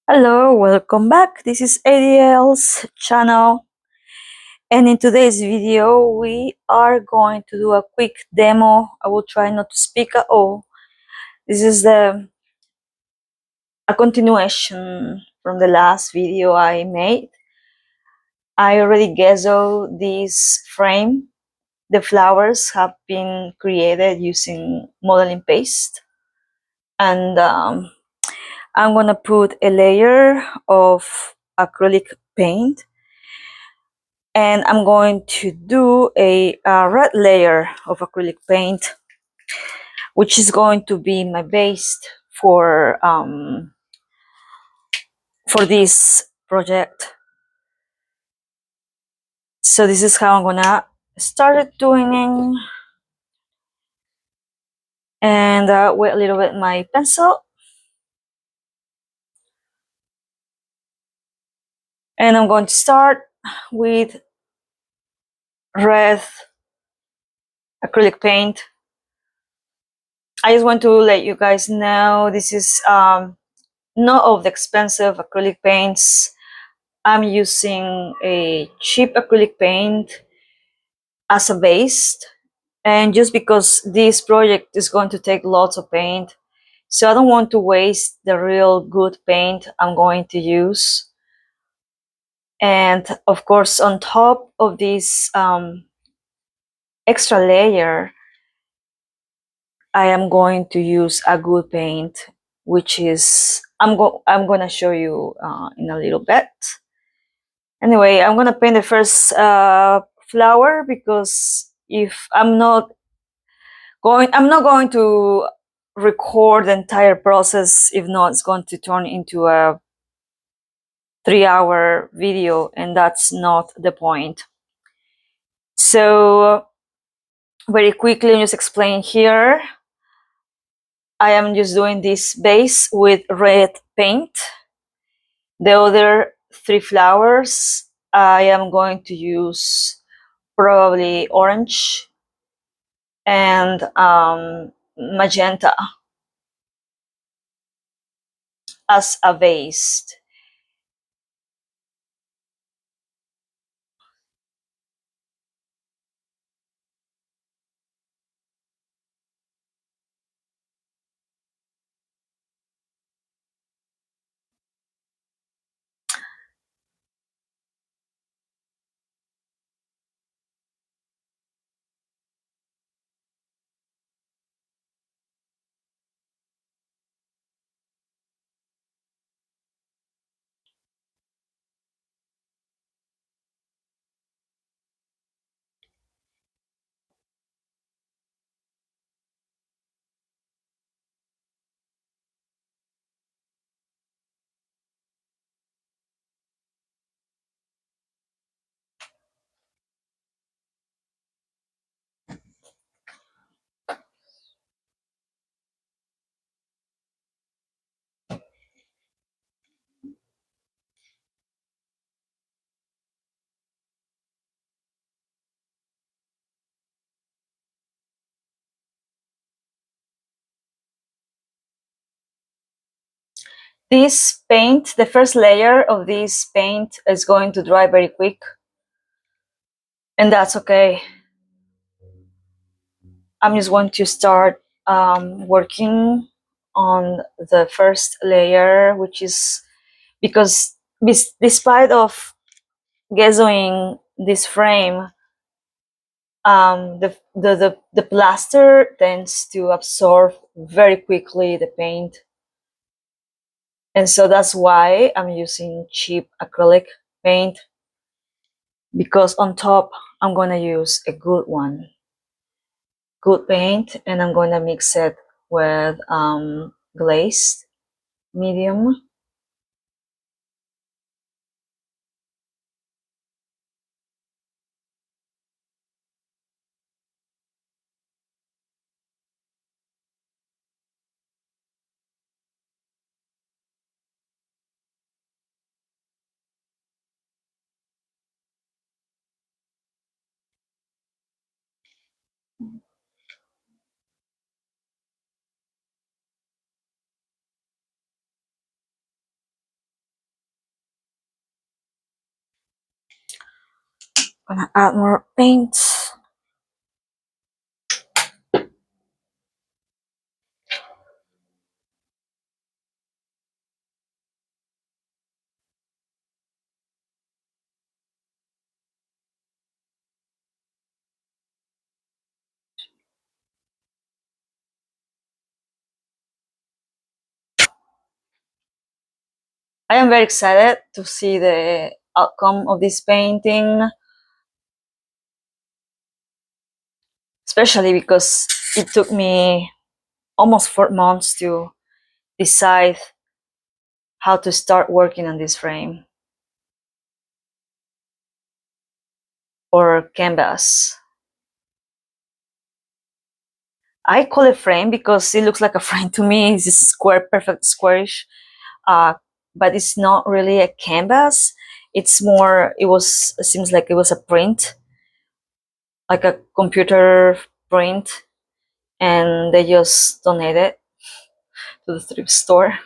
Hello, welcome back. This is ADL's channel, and in today's video we are going to do a quick demo. I will try not to speak at all. This is a continuation from the last video I made. I already gazzoed this frame. The flowers have been created using modeling paste, and I'm gonna put a layer of acrylic paint, and I'm going to do a red layer of acrylic paint, which is going to be my base for this project. So this is how I'm gonna start doing it, and wet a little bit my pencil, and I'm going to start with red acrylic paint. I just want to let you guys know this is not of the expensive acrylic paints. I'm using a cheap acrylic paint as a base, and just because this project is going to take lots of paint, so I don't want to waste the real good paint I'm going to use. And of course, on top of this extra layer, I am going to use a good paint, which is I'm gonna show you in a little bit. Anyway, I'm gonna paint the first flower, because if I'm not going to record the entire process. If not, it's going to turn into a 3-hour video, and that's not the point. So very quickly, just explain here. I am just doing this base with red paint. The other 3 flowers, I am going to use probably orange and magenta as a base. This paint, the first layer of this paint is going to dry very quick, and that's okay. I'm just going to start working on the first layer, which is because despite of gazzoing this frame, the plaster tends to absorb very quickly the paint, and so that's why I'm using cheap acrylic paint, because on top I'm gonna use a good paint, and I'm gonna mix it with glazed medium. Gonna add more paint. I am very excited to see the outcome of this painting, especially because it took me almost 4 months to decide how to start working on this frame or canvas. I call it frame because it looks like a frame to me. It's just square, perfect squarish, but it's not really a canvas. It's more. It seems like it was a print, like a computer print, and they just donated it to the thrift store,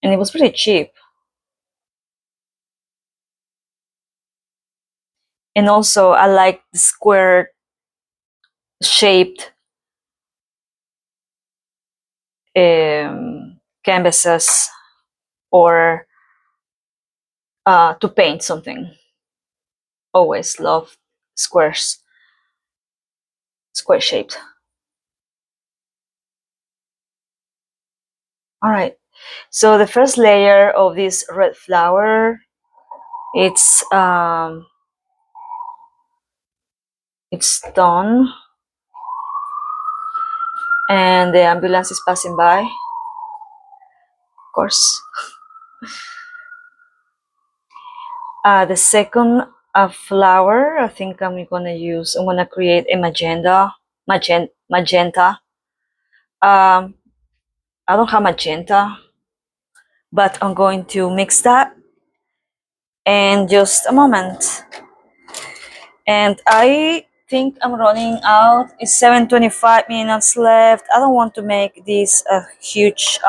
and it was pretty cheap. And also, I like the square shaped canvases or to paint something. Always love squares, square shaped. All right, so the first layer of this red flower, it's done, and the ambulance is passing by, of course. The second flower, I think I'm gonna create a magenta. I don't have magenta, but I'm going to mix that in just a moment. And I think I'm running out. It's 7:25 minutes left. I don't want to make this a huge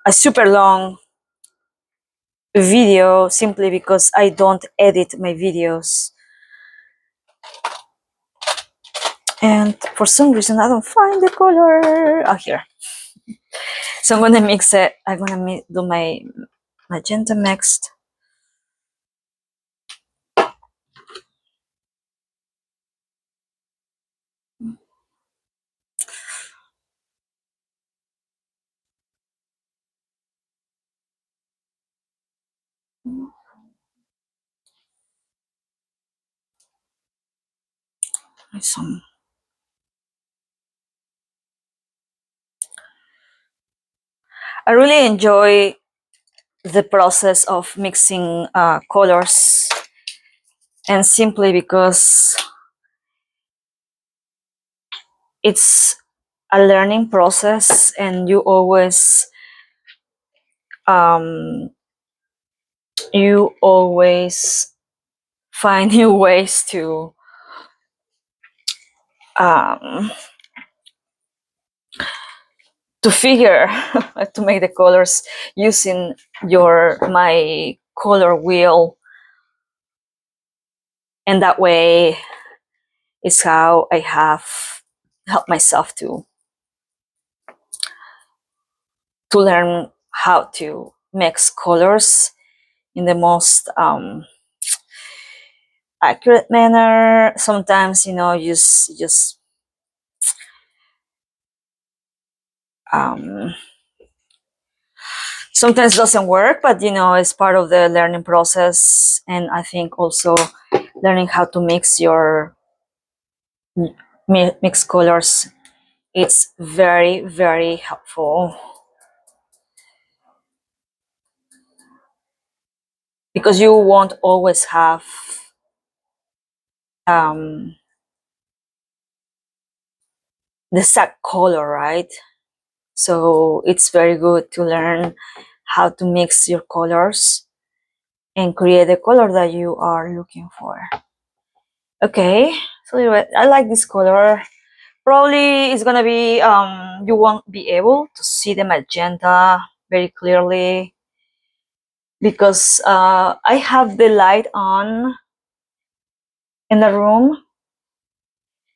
a super long video, simply because I don't edit my videos. And for some reason I don't find the color. Oh, here. So I'm gonna mix it. I'm gonna do my magenta next. Some. I really enjoy the process of mixing colors, and simply because it's a learning process, and um, you always find new ways um, to figure to make the colors using my color wheel, and that way is how I have helped myself to learn how to mix colors in the most accurate manner. Sometimes, just sometimes doesn't work, but it's part of the learning process. And I think also learning how to mix colors, it's very, very helpful, because you won't always have the exact color, right? So it's very good to learn how to mix your colors and create the color that you are looking for. Okay, so I like this color. Probably it's gonna be you won't be able to see the magenta very clearly, because I have the light on in the room,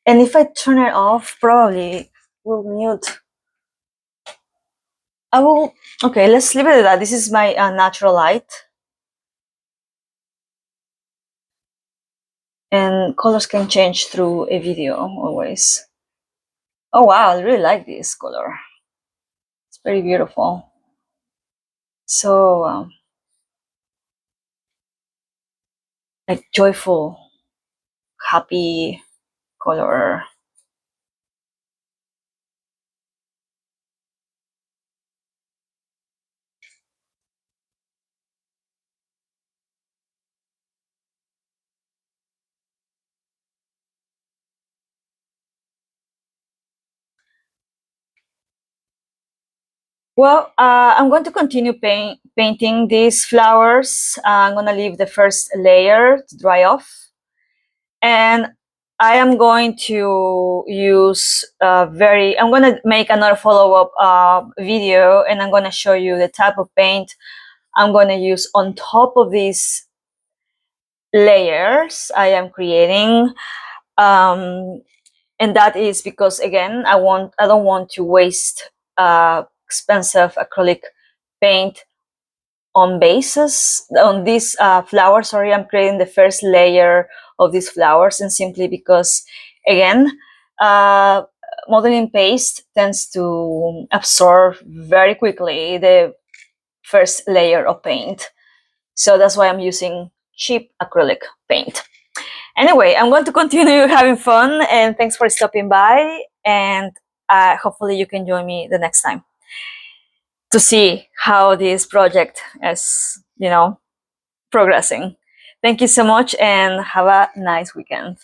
and if I turn it off, probably will mute. I will. Okay, let's leave it at that. This is my natural light, and colors can change through a video always. Oh wow, I really like this color. It's very beautiful. So like joyful, happy color. Well, I'm going to continue painting these flowers. I'm going to leave the first layer to dry off. And I am going to use I'm going to make another follow-up video, and I'm going to show you the type of paint I'm going to use on top of these layers I am creating. And that is because, again, I don't want to waste expensive acrylic paint on these flowers. Sorry, I'm creating the first layer of these flowers, and simply because, again, modeling paste tends to absorb very quickly the first layer of paint. So that's why I'm using cheap acrylic paint. Anyway, I'm going to continue having fun, and thanks for stopping by, and hopefully you can join me the next time to see how this project is, progressing. Thank you so much, and have a nice weekend.